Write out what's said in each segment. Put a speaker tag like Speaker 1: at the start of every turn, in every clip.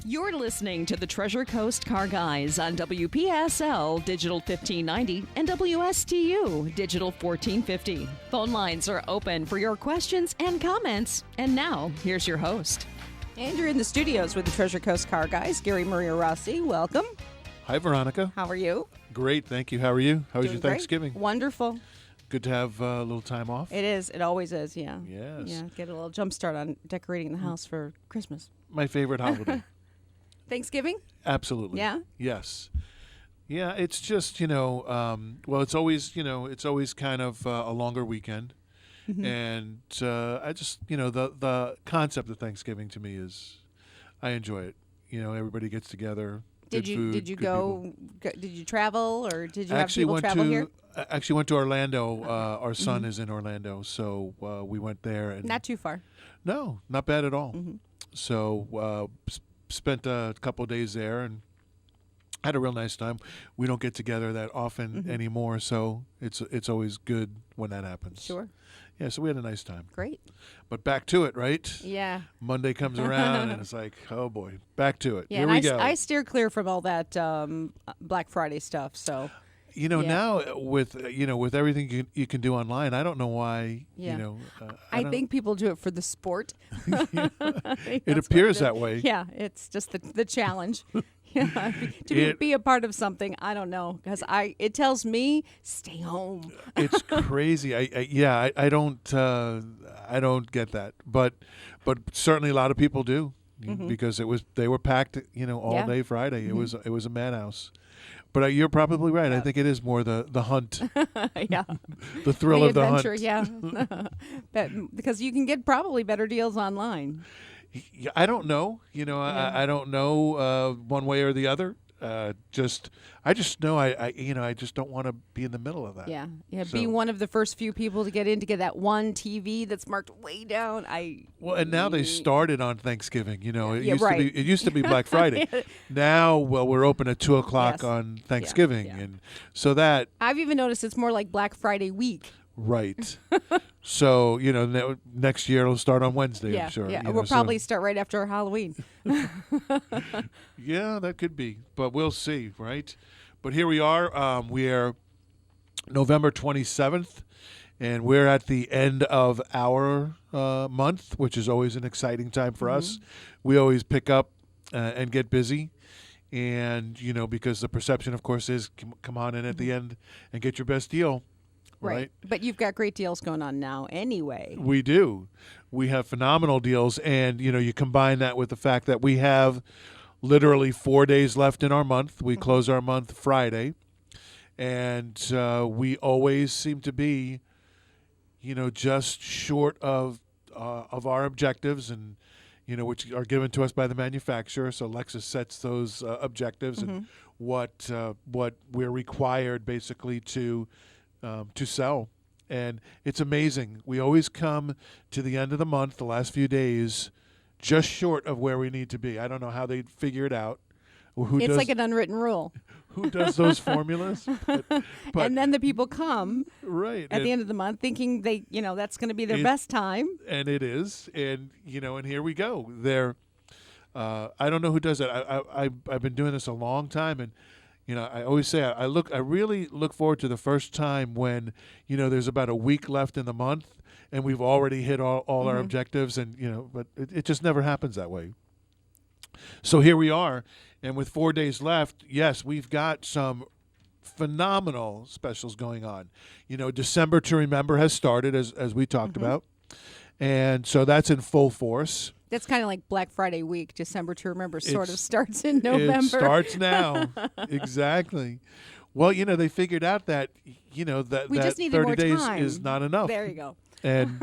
Speaker 1: You're listening to the Treasure Coast Car Guys on WPSL Digital 1590 and WSTU Digital 1450. Phone lines are open for your questions and comments. And now, here's your host.
Speaker 2: And you're in the studios with the Treasure Coast Car Guys, Gary Mariarossi. Welcome.
Speaker 3: Hi, Veronica.
Speaker 2: How are you?
Speaker 3: Great, thank you. How are you? How was your
Speaker 2: Doing great.
Speaker 3: Thanksgiving?
Speaker 2: Wonderful.
Speaker 3: Good to have a little time off.
Speaker 2: It is. It always is, yeah.
Speaker 3: Yes.
Speaker 2: Yeah, get a little jump start on decorating the house for Christmas.
Speaker 3: My favorite holiday.
Speaker 2: Thanksgiving?
Speaker 3: Absolutely.
Speaker 2: Yeah?
Speaker 3: Yes. Yeah, it's just, well, it's always kind of a longer weekend.
Speaker 2: Mm-hmm.
Speaker 3: And I just, the concept of Thanksgiving to me is, I enjoy it. Everybody gets together.
Speaker 2: Did
Speaker 3: good
Speaker 2: you
Speaker 3: food,
Speaker 2: did you
Speaker 3: good
Speaker 2: go? Did you travel, or did you have
Speaker 3: Actually
Speaker 2: people travel here?
Speaker 3: I actually went to Orlando. Our son is in Orlando, so we went there. And
Speaker 2: Not too far.
Speaker 3: No, not bad at all.
Speaker 2: Mm-hmm.
Speaker 3: So spent a couple of days there and had a real nice time. We don't get together that often anymore, so it's always good when that happens.
Speaker 2: Sure.
Speaker 3: Yeah, so we had a nice time.
Speaker 2: Great.
Speaker 3: But back to it, right?
Speaker 2: Yeah.
Speaker 3: Monday comes around and it's like, oh boy, back to it.
Speaker 2: Yeah.
Speaker 3: Here
Speaker 2: And
Speaker 3: we go.
Speaker 2: I steer clear from all that Black Friday stuff. So. Yeah.
Speaker 3: Now with everything you can do online, I don't know why.
Speaker 2: Yeah. I think people do it for the sport.
Speaker 3: It appears that way.
Speaker 2: Yeah, it's just the challenge. Yeah, be a part of something. I don't know, because it tells me stay home.
Speaker 3: It's crazy. I don't get that, but certainly a lot of people do because they were packed all day Friday. It was a madhouse. But you're probably right. I think it is more the hunt.
Speaker 2: Yeah.
Speaker 3: The thrill
Speaker 2: The
Speaker 3: of the
Speaker 2: adventure,
Speaker 3: hunt.
Speaker 2: Yeah. Because you can get probably better deals online.
Speaker 3: Yeah, I don't know. I don't know one way or the other. I just know I just don't want to be in the middle of that.
Speaker 2: Yeah. Yeah.
Speaker 3: So,
Speaker 2: be one of the first few people to get to get that one TV that's marked way down.
Speaker 3: and now they started on Thanksgiving. It used to be Black Friday. Now, we're open at 2:00 on Thanksgiving, and so that
Speaker 2: I've even noticed it's more like Black Friday week.
Speaker 3: Right. So, next year it'll start on Wednesday, I'm sure.
Speaker 2: Yeah, we'll probably start right after Halloween.
Speaker 3: Yeah, that could be. But we'll see, right? But here we are. We are November 27th, and we're at the end of our month, which is always an exciting time for us. We always pick up and get busy. And, because the perception, of course, is come on in at the end and get your best deal. Right.
Speaker 2: But you've got great deals going on now anyway.
Speaker 3: We do. We have phenomenal deals. And, you combine that with the fact that we have literally 4 days left in our month. We close our month Friday. And we always seem to be, just short of our objectives and, which are given to us by the manufacturer. So Lexus sets those objectives and what we're required basically to sell. And it's amazing. We always come to the end of the month, the last few days, just short of where we need to be. I don't know how they figure it out.
Speaker 2: It's like an unwritten rule.
Speaker 3: Who does those formulas? But,
Speaker 2: and then the people come
Speaker 3: right
Speaker 2: at the end of the month thinking that's going to be their best time.
Speaker 3: And it is. And, and here we go. I don't know who does it. I've been doing this a long time, and I always say I really look forward to the first time when, there's about a week left in the month and we've already hit all our objectives and, but it just never happens that way. So here we are. And with 4 days left, yes, we've got some phenomenal specials going on. December to Remember has started as we talked about. And so that's in full force.
Speaker 2: That's kind of like Black Friday week. December to Remember sort of starts in November.
Speaker 3: It starts now. Exactly. Well, they figured out that, that 30 days is not enough.
Speaker 2: There you go.
Speaker 3: And,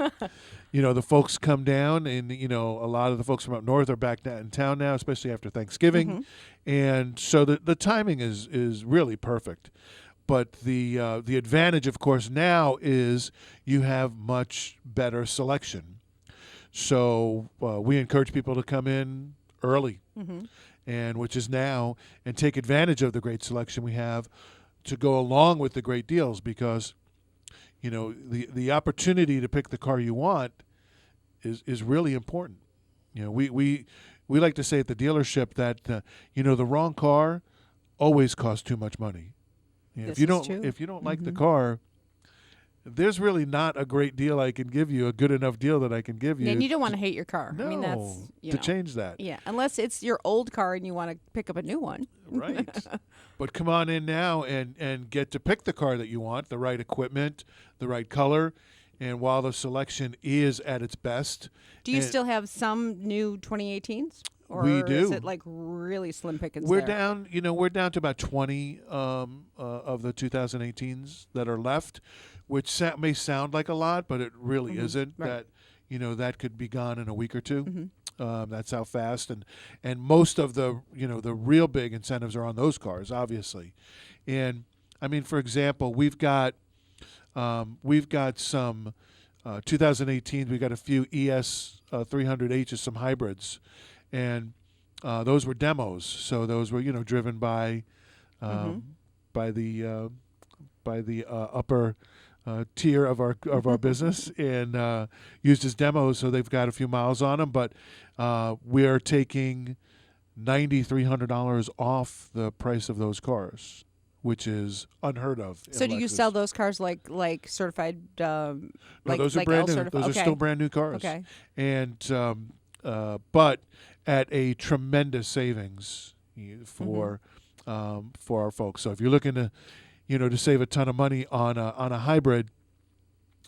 Speaker 3: the folks come down and, a lot of the folks from up north are back in town now, especially after Thanksgiving. And so the timing is really perfect. But the advantage, of course, now is you have much better selection. So we encourage people to come in early, and which is now, and take advantage of the great selection we have to go along with the great deals, because the opportunity to pick the car you want is really important. We we like to say at the dealership that the wrong car always costs too much money.
Speaker 2: This
Speaker 3: If you
Speaker 2: is
Speaker 3: don't
Speaker 2: true.
Speaker 3: if you don't like the car, there's really not a great deal I can give you, a good enough deal that I can give you.
Speaker 2: And you don't want to hate your car.
Speaker 3: No,
Speaker 2: I mean, that's
Speaker 3: to change that.
Speaker 2: Yeah, unless it's your old car and you want to pick up a new one.
Speaker 3: Right. But come on in now and get to pick the car that you want, the right equipment, the right color. And while the selection is at its best.
Speaker 2: Do you still have some new 2018s? Or
Speaker 3: we do.
Speaker 2: Is it like really slim pickings
Speaker 3: We're
Speaker 2: there?
Speaker 3: down, we're down to about 20 of the 2018s that are left, which may sound like a lot, but it really isn't.
Speaker 2: Right.
Speaker 3: That could be gone in a week or two. That's how fast, and most of the the real big incentives are on those cars, obviously. And I mean, for example, we've got some 2018s. We got a few ES 300Hs, some hybrids, and those were demos. So those were driven by the upper tier of our business and used as demos. So they've got a few miles on them, but we are taking $9,300 off the price of those cars, which is unheard of.
Speaker 2: So do you
Speaker 3: Lexus.
Speaker 2: sell those cars like certified?
Speaker 3: No, those are brand new. Those are still brand new cars.
Speaker 2: Okay.
Speaker 3: And but at a tremendous savings for our folks. So if you're looking to to save a ton of money on a hybrid,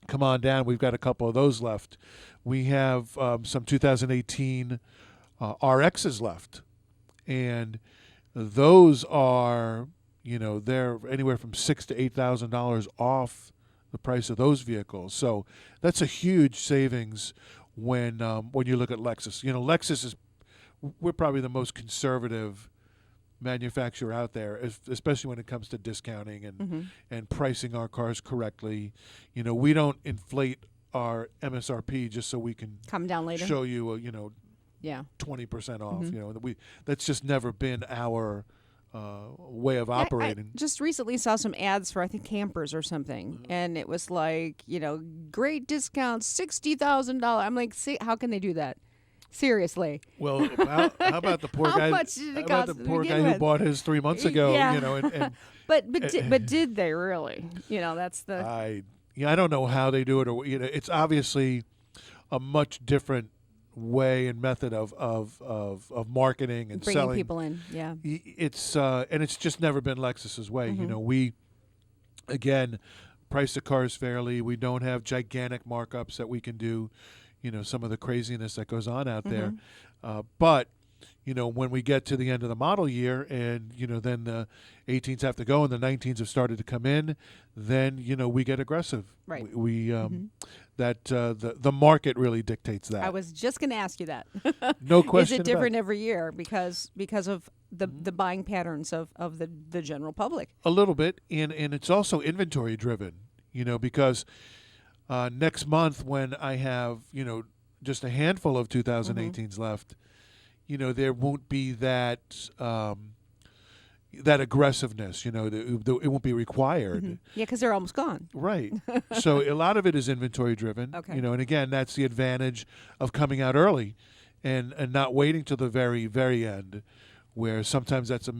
Speaker 3: come on down. We've got a couple of those left. We have some 2018 RXs left, and those are they're anywhere from $6,000 to $8,000 off the price of those vehicles. So that's a huge savings when you look at Lexus. Lexus we're probably the most conservative manufacturer out there, especially when it comes to discounting and pricing our cars correctly. We don't inflate our MSRP just so we can
Speaker 2: come down later.
Speaker 3: Show you 20% off. That's just never been our way of operating.
Speaker 2: I just recently saw some ads for I think campers or something, and it was like great discount, $60,000. I'm like, see, how can they do that? Seriously.
Speaker 3: Well, how about the poor guy?
Speaker 2: How much did it
Speaker 3: how about
Speaker 2: cost
Speaker 3: the
Speaker 2: to
Speaker 3: poor
Speaker 2: begin
Speaker 3: guy who
Speaker 2: with?
Speaker 3: bought his 3 months ago?
Speaker 2: Yeah. But did they really? That's the.
Speaker 3: I don't know how they do it, or it's obviously a much different way and method of marketing and
Speaker 2: bringing
Speaker 3: selling
Speaker 2: people in. Yeah.
Speaker 3: It's and it's just never been Lexus's way. We again price the cars fairly. We don't have gigantic markups that we can do. Some of the craziness that goes on out there. But, when we get to the end of the model year and, then the 18s have to go and the 19s have started to come in, then, we get aggressive.
Speaker 2: Right.
Speaker 3: We the market really dictates that.
Speaker 2: I was just going to ask you that.
Speaker 3: No question.
Speaker 2: Is it different
Speaker 3: about
Speaker 2: every year because of the buying patterns of the general public?
Speaker 3: A little bit. And it's also inventory driven, because next month when I have, just a handful of 2018s left, there won't be that that aggressiveness, it won't be required.
Speaker 2: Yeah, because they're almost gone.
Speaker 3: Right. So a lot of it is inventory driven,
Speaker 2: Okay.
Speaker 3: and again, that's the advantage of coming out early and not waiting till the very, very end, where sometimes that's a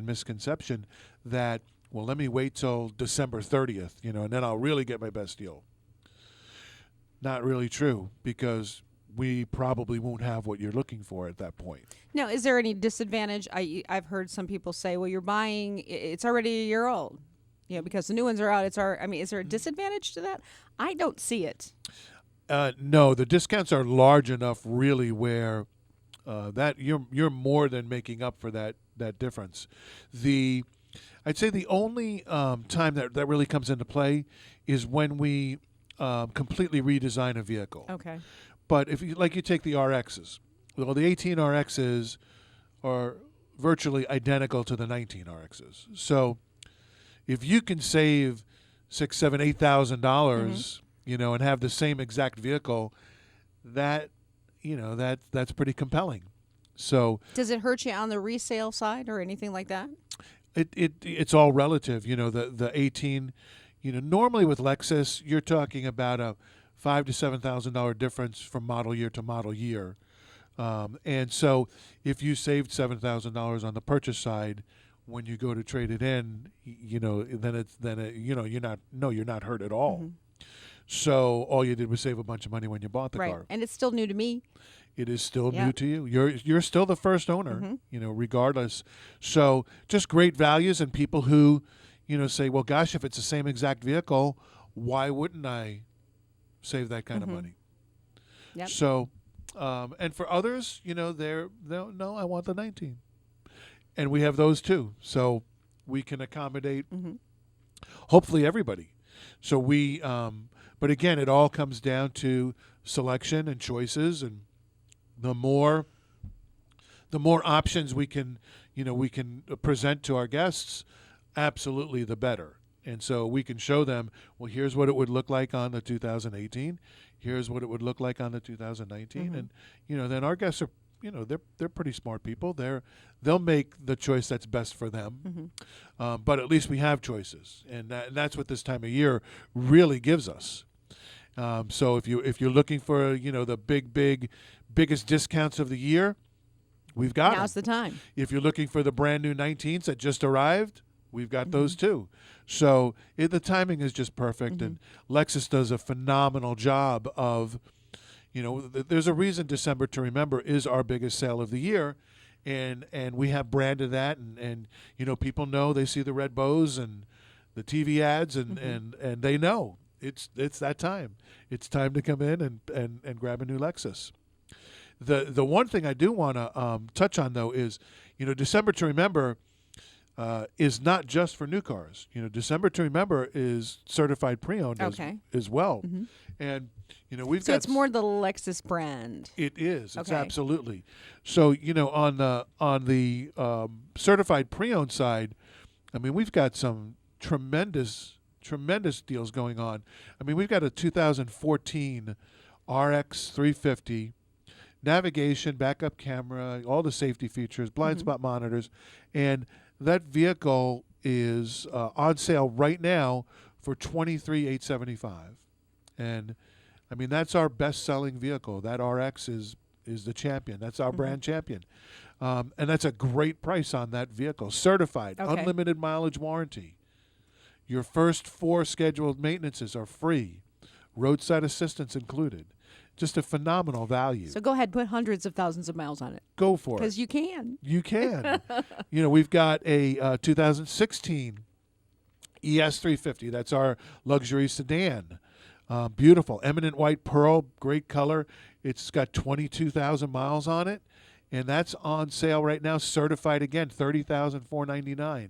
Speaker 3: misconception that, well, let me wait till December 30th, and then I'll really get my best deal. Not really true, because we probably won't have what you're looking for at that point.
Speaker 2: Now, is there any disadvantage? I've heard some people say, well, you're buying, it's already a year old, because the new ones are out. Is there a disadvantage to that? I don't see it.
Speaker 3: No, the discounts are large enough really where that you're more than making up for that difference. I'd say the only time that really comes into play is when we completely redesign a vehicle.
Speaker 2: Okay.
Speaker 3: But if you take the RXs, well, the 18 RXs are virtually identical to the 19 RXs. So if you can save $6,000, $7,000, $8,000, and have the same exact vehicle, that's pretty compelling. So
Speaker 2: does it hurt you on the resale side or anything like that?
Speaker 3: It's all relative. The 18. Normally with Lexus, you're talking about a $5,000 to $7,000 difference from model year to model year. And so if you saved $7,000 on the purchase side, when you go to trade it in, you're not hurt at all. So all you did was save a bunch of money when you bought the
Speaker 2: Right.
Speaker 3: car.
Speaker 2: And it's still new to me.
Speaker 3: It is still
Speaker 2: Yeah.
Speaker 3: new to you. You're still the first owner, regardless. So just great values, and people who, say, well, gosh, if it's the same exact vehicle, why wouldn't I save that kind of money?
Speaker 2: Yep.
Speaker 3: So, and for others, they'll no, I want the 19, and we have those too. So we can accommodate, hopefully, everybody. So but again, it all comes down to selection and choices, and the more options we can present to our guests, absolutely the better. And so we can show them, well, here's what it would look like on the 2018. Here's what it would look like on the 2019. And, then our guests are, they're pretty smart people. They'll make the choice that's best for them. But at least we have choices. And that's what this time of year really gives us. So if you're looking for, the biggest discounts of the year, we've got
Speaker 2: Now's
Speaker 3: them.
Speaker 2: the time.
Speaker 3: If you're looking for the brand new 19s that just arrived, we've got those too. So the timing is just perfect, and Lexus does a phenomenal job of, there's a reason December to Remember is our biggest sale of the year, and we have branded that, and people know, they see the red bows and the TV ads, and they know it's that time. It's time to come in and grab a new Lexus. The one thing I do want to touch on, though, is, December to Remember is not just for new cars. December to Remember is certified pre-owned as well. And, we've got...
Speaker 2: So it's more the Lexus brand.
Speaker 3: It is. It's
Speaker 2: Okay.
Speaker 3: absolutely. So, on the certified pre-owned side, I mean, we've got some tremendous deals going on. I mean, we've got a 2014 RX 350, navigation, backup camera, all the safety features, blind spot monitors, and that vehicle is on sale right now for $23,875, and I mean, that's our best-selling vehicle. That RX is the champion. That's our brand champion, and that's a great price on that vehicle. Certified, unlimited mileage warranty. Your first 4 scheduled maintenances are free, roadside assistance included. Just a phenomenal value.
Speaker 2: So go ahead, put hundreds of thousands of miles on it.
Speaker 3: Go for it.
Speaker 2: Because you can.
Speaker 3: You can. We've got a 2016 ES350. That's our luxury sedan. Beautiful. Eminent white pearl, great color. It's got 22,000 miles on it, and that's on sale right now, certified again, $30,499.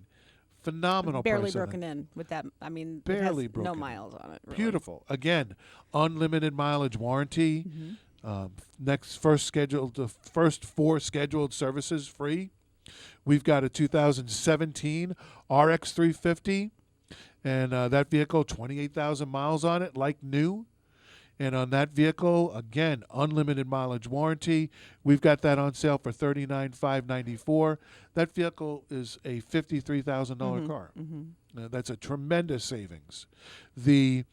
Speaker 3: Phenomenal
Speaker 2: Barely
Speaker 3: price on
Speaker 2: broken
Speaker 3: it.
Speaker 2: in with that. I mean,
Speaker 3: Barely
Speaker 2: it has
Speaker 3: broken
Speaker 2: no
Speaker 3: in.
Speaker 2: miles on it. Really.
Speaker 3: Beautiful. Again, unlimited mileage warranty. The first 4 scheduled services free. We've got a 2017 RX 350, and that vehicle, 28,000 miles on it, like new. And on that vehicle, again, unlimited mileage warranty. We've got that on sale for $39,594. That vehicle is a $53,000 car. That's a tremendous savings. We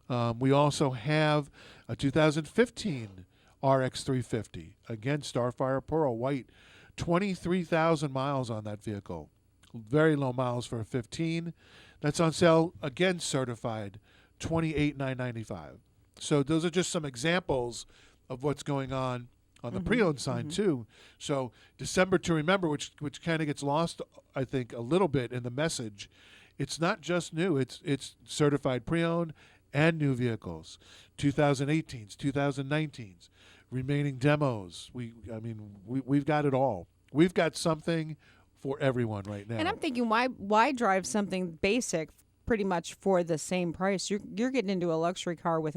Speaker 3: also have a 2015 RX 350. Again, Starfire Pearl White. 23,000 miles on that vehicle. Very low miles for a 15. That's on sale, again, certified, $28,995. So those are just some examples of what's going on the pre-owned side too. So December to Remember, which kind of gets lost, I think, a little bit in the message. It's not just new. It's certified pre-owned and new vehicles, 2018s, 2019s, remaining demos. We've got it all. We've got something for everyone right now.
Speaker 2: And I'm thinking, why drive something basic pretty much for the same price? You're getting into a luxury car with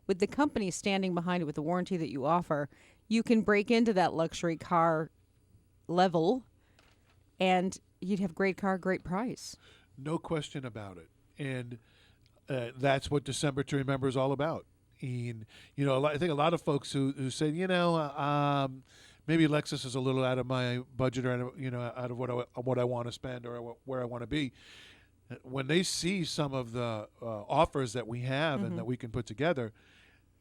Speaker 2: the company standing behind it, with the warranty that you offer. You can break into that luxury car level, and you'd have great car, great price.
Speaker 3: No question about it. And that's what December to Remember is all about. And, I think a lot of folks who say, maybe Lexus is a little out of my budget, or out of what I want to spend, or where I want to be. When they see some of the offers that we have and that we can put together,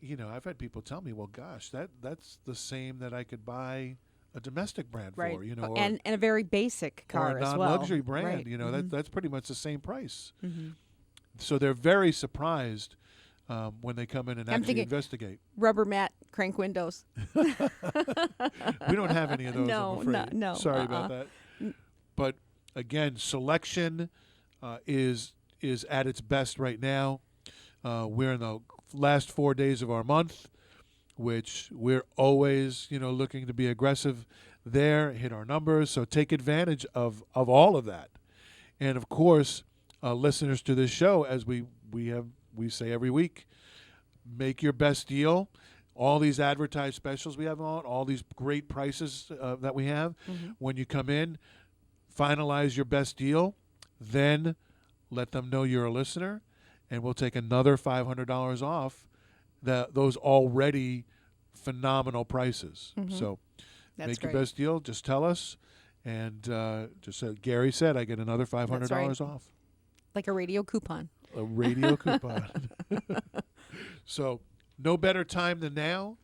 Speaker 3: I've had people tell me, well, gosh, that's the same that I could buy a domestic brand
Speaker 2: Right.
Speaker 3: for, or,
Speaker 2: and a very basic car
Speaker 3: or a
Speaker 2: as well.
Speaker 3: non-luxury brand,
Speaker 2: Right.
Speaker 3: that's pretty much the same price.
Speaker 2: Mhm.
Speaker 3: So they're very surprised when they come in and
Speaker 2: I'm
Speaker 3: actually
Speaker 2: thinking-
Speaker 3: investigate.
Speaker 2: Rubber mat crank windows.
Speaker 3: We don't have any of those,
Speaker 2: No,
Speaker 3: I'm afraid.
Speaker 2: no,
Speaker 3: Sorry about that. But again, selection is at its best right now. We're in the last 4 days of our month, which we're always, looking to be aggressive there, hit our numbers. So take advantage of all of that. And of course, listeners to this show, as we say every week, make your best deal. All these advertised specials we have on, all these great prices that we have. When you come in, finalize your best deal, then let them know you're a listener, and we'll take another $500 off those already phenomenal prices. So
Speaker 2: That's
Speaker 3: make
Speaker 2: great.
Speaker 3: your best deal. Just tell us, and just Gary said, I get another $500 off.
Speaker 2: Like a radio coupon.
Speaker 3: A radio coupon. So no better time than now.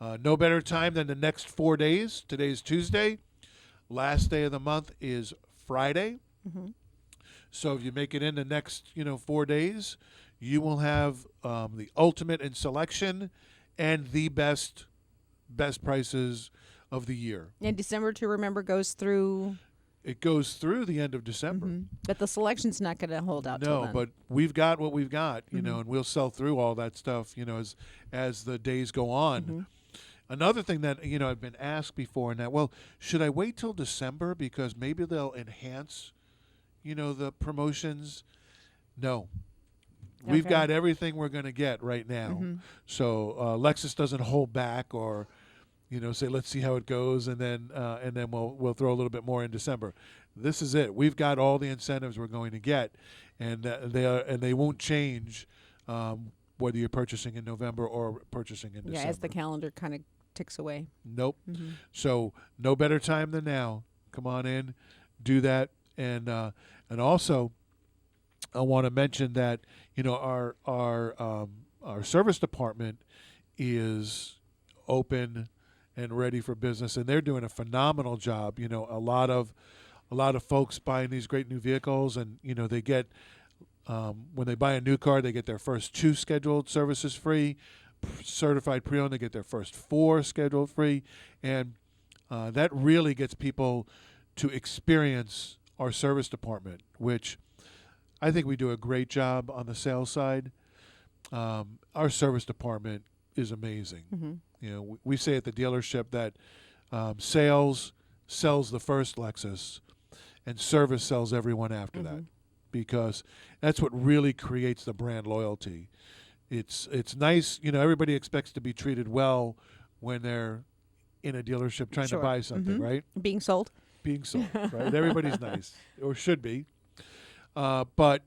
Speaker 3: No better time than the next 4 days. Today's Tuesday. Last day of the month is Friday. So if you make it in the next 4 days, you will have the ultimate in selection and the best prices of the year.
Speaker 2: And December, to remember, goes through.
Speaker 3: It goes through the end of December.
Speaker 2: But the selection's not going to hold out till
Speaker 3: No,
Speaker 2: then.
Speaker 3: but we've got what we've got, and we'll sell through all that stuff, as the days go on. Another thing that, I've been asked before, and that, well, should I wait till December because maybe they'll enhance, the promotions? No. We've
Speaker 2: Okay.
Speaker 3: got everything we're going to get right now. So Lexus doesn't hold back or, say, let's see how it goes, and then we'll throw a little bit more in December. This is it. We've got all the incentives we're going to get, and they won't change whether you're purchasing in November or purchasing in December.
Speaker 2: Yeah, as the calendar kind of ticks away.
Speaker 3: Nope. So no better time than now. Come on in, do that, and also I want to mention that our service department is open and ready for business, and they're doing a phenomenal job. A lot of folks buying these great new vehicles, and they get when they buy a new car, they get their first 2 scheduled services free. Certified pre-owned, they get their first 4 scheduled free, and that really gets people to experience our service department, which I think we do a great job on the sales side. Our service department is amazing. We say at the dealership that sales sells the first Lexus, and service sells everyone after that, because that's what really creates the brand loyalty. It's nice, everybody expects to be treated well when they're in a dealership trying to buy something, right?
Speaker 2: Being sold.
Speaker 3: Being sold, right? Everybody's nice, or should be. But,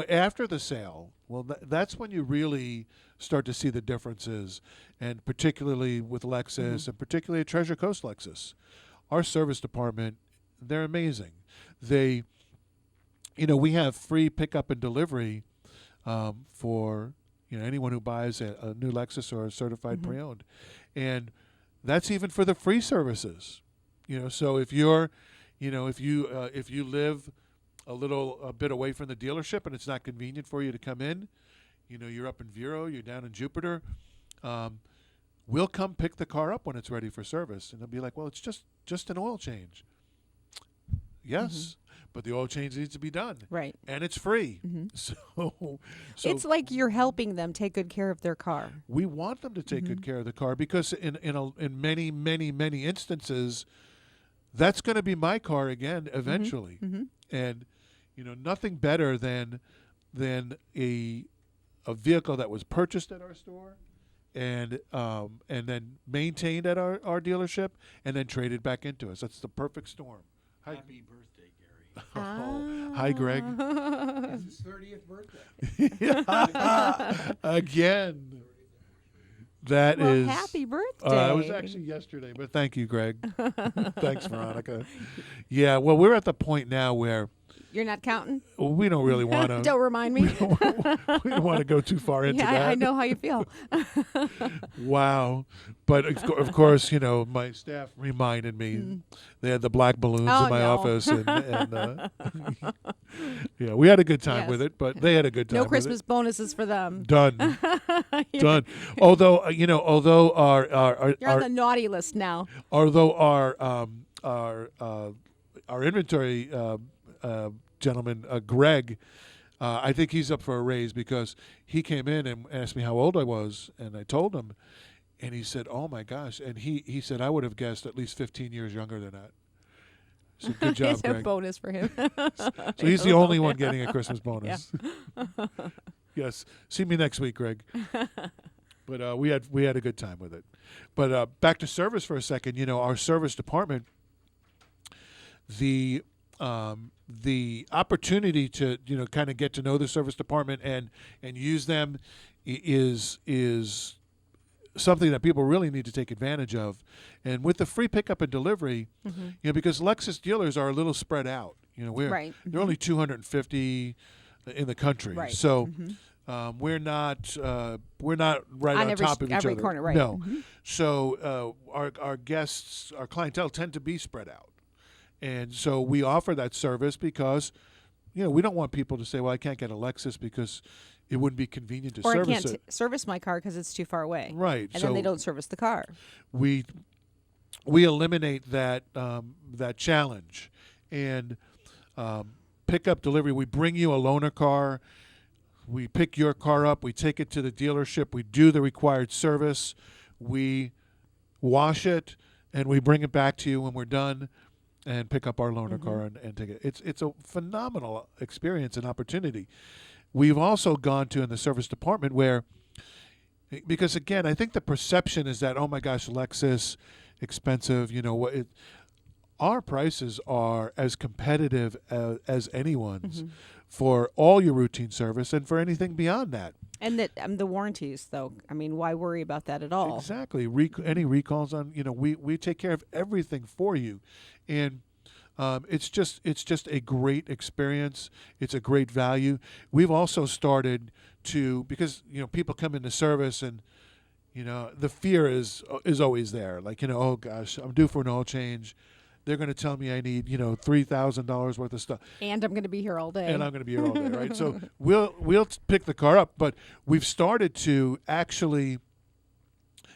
Speaker 3: after the sale, well, that's when you really start to see the differences, and particularly with Lexus, and particularly at Treasure Coast Lexus. Our service department, they're amazing. They, we have free pickup and delivery for, anyone who buys a new Lexus or a certified pre-owned. And that's even for the free services. So if you're, if you live a bit away from the dealership and it's not convenient for you to come in, you're up in Vero, you're down in Jupiter, we'll come pick the car up when it's ready for service. And they'll be like, well, it's just an oil change. Yes, but the oil change needs to be done.
Speaker 2: Right.
Speaker 3: And it's free. So
Speaker 2: It's like you're helping them take good care of their car.
Speaker 3: we want them to take good care of the car, because in many, many, many instances, that's going to be my car again eventually. And nothing better than a vehicle that was purchased at our store and then maintained at our dealership and then traded back into us. That's the perfect storm.
Speaker 4: Happy birthday, Gary.
Speaker 3: Oh, hi, Greg.
Speaker 4: It's his 30th birthday.
Speaker 3: Again. That
Speaker 2: Well,
Speaker 3: is
Speaker 2: happy birthday.
Speaker 3: it was actually yesterday, but thank you, Greg. Thanks, Veronica. Yeah, well, we're at the point now where
Speaker 2: You're not counting?
Speaker 3: We don't really want to.
Speaker 2: Don't remind me.
Speaker 3: We don't want to go too far into
Speaker 2: Yeah,
Speaker 3: that.
Speaker 2: I know how you feel.
Speaker 3: Wow. But of course, my staff reminded me they had the black balloons
Speaker 2: Oh,
Speaker 3: in my
Speaker 2: no.
Speaker 3: office, and we had a good time
Speaker 2: Yes.
Speaker 3: with it. But they had a good time.
Speaker 2: No
Speaker 3: with
Speaker 2: Christmas
Speaker 3: it.
Speaker 2: bonuses for them.
Speaker 3: Done. Done. Although our
Speaker 2: You're on the naughty list now.
Speaker 3: although our inventory gentleman, Greg, I think he's up for a raise because he came in and asked me how old I was, and I told him, and he said, "Oh my gosh!" And he said, "I would have guessed at least 15 years younger than that." So good job,
Speaker 2: It's a
Speaker 3: Greg.
Speaker 2: bonus for him.
Speaker 3: So he's the only one getting a Christmas bonus. Yes. See me next week, Greg. But we had a good time with it. But back to service for a second. Our service department, the opportunity to kind of get to know the service department and use them is something that people really need to take advantage of. And with the free pickup and delivery, because Lexus dealers are a little spread out.
Speaker 2: Right.
Speaker 3: They're only 250 in the country.
Speaker 2: Right.
Speaker 3: So we're not right on top of each
Speaker 2: every
Speaker 3: other.
Speaker 2: corner, right.
Speaker 3: No. So our guests, our clientele tend to be spread out. And so we offer that service because we don't want people to say, well, I can't get a Lexus because it wouldn't be convenient to
Speaker 2: Or I
Speaker 3: service
Speaker 2: can't
Speaker 3: it.
Speaker 2: service my car because it's too far away.
Speaker 3: Right.
Speaker 2: And
Speaker 3: so
Speaker 2: then they don't service the car.
Speaker 3: we eliminate that challenge, and pick up delivery. We bring you a loaner car. We pick your car up. We take it to the dealership. We do the required service. We wash it, and we bring it back to you when we're done, and pick up our loaner car and take it. It's a phenomenal experience and opportunity. We've also gone to in the service department because again, I think the perception is that, oh my gosh, Lexus, expensive. Our prices are as competitive as anyone's for all your routine service and for anything beyond that.
Speaker 2: And that the warranties, though. I mean, why worry about that at all?
Speaker 3: Exactly. Any recalls on, we take care of everything for you. And it's just a great experience. It's a great value. We've also started to, because people come into service and the fear is always there. Like oh gosh, I'm due for an oil change. They're going to tell me I need $3,000 worth of stuff,
Speaker 2: And I'm going to be here all day.
Speaker 3: and I'm going to be here all day, right? So we'll pick the car up, but we've started to actually.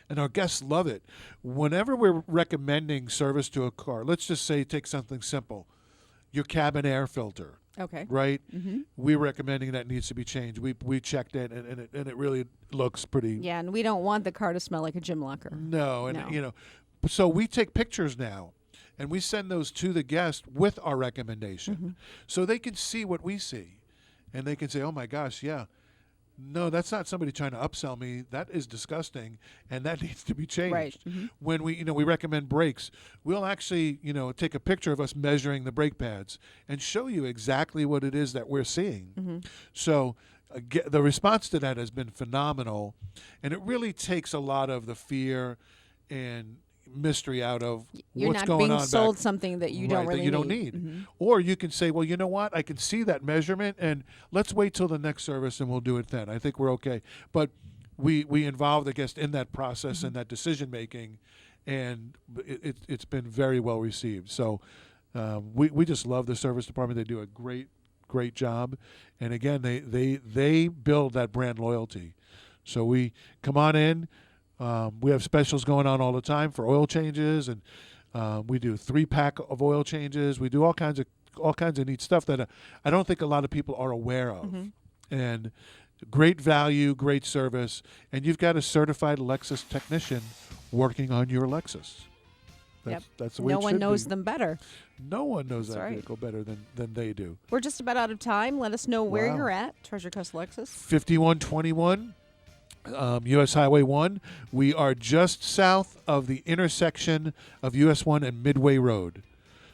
Speaker 3: And our guests love it. Whenever we're recommending service to a car, let's just say take something simple, your cabin air filter,
Speaker 2: Okay.
Speaker 3: right? We're recommending that needs to be changed. We checked it, and it really looks pretty.
Speaker 2: Yeah, and we don't want the car to smell like a gym locker.
Speaker 3: No, and
Speaker 2: No.
Speaker 3: so we take pictures now, and we send those to the guest with our recommendation, so they can see what we see, and they can say, "Oh my gosh, yeah." No, that's not somebody trying to upsell me. That is disgusting, and that needs to be changed.
Speaker 2: Right.
Speaker 3: When we recommend brakes, we'll actually take a picture of us measuring the brake pads and show you exactly what it is that we're seeing. So the response to that has been phenomenal, and it really takes a lot of the fear and mystery out of
Speaker 2: You're
Speaker 3: what's
Speaker 2: not
Speaker 3: going
Speaker 2: being
Speaker 3: on
Speaker 2: sold
Speaker 3: back.
Speaker 2: something that you don't
Speaker 3: Right,
Speaker 2: really
Speaker 3: that you don't need. Or you can say, well, you know what? I can see that measurement, and let's wait till the next service, and we'll do it then. I think we're okay. But we involve the guest in that process and that decision making, and it's been very well received. So we just love the service department. They do a great job, and again, they build that brand loyalty. So we come on in. We have specials going on all the time for oil changes, and we do 3-pack of oil changes. We do all kinds of neat stuff that I don't think a lot of people are aware of. And great value, great service, and you've got a certified Lexus technician working on your Lexus. That's the way
Speaker 2: No
Speaker 3: it
Speaker 2: one
Speaker 3: should
Speaker 2: knows
Speaker 3: be.
Speaker 2: them better.
Speaker 3: No one knows
Speaker 2: That's
Speaker 3: that
Speaker 2: right.
Speaker 3: vehicle better than they do.
Speaker 2: We're just about out of time. Let us know where
Speaker 3: Wow.
Speaker 2: you're at, Treasure Coast Lexus.
Speaker 3: 5121 U.S. Highway 1. We are just south of the intersection of U.S. 1 and Midway Road.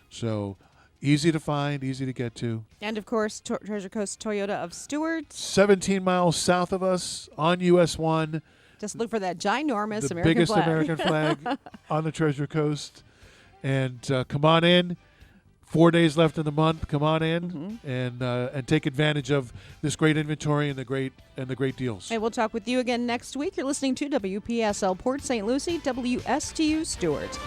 Speaker 3: So easy to find, easy to get to.
Speaker 2: And, of course, Treasure Coast Toyota of Stewart's.
Speaker 3: 17 miles south of us on U.S. 1.
Speaker 2: Just look for that ginormous
Speaker 3: The
Speaker 2: American
Speaker 3: biggest
Speaker 2: flag.
Speaker 3: American flag on the Treasure Coast. And come on in. 4 days left in the month. Come on in and take advantage of this great inventory and the great deals.
Speaker 2: Hey, we'll talk with you again next week. You're listening to WPSL Port St. Lucie, WSTU Stewart.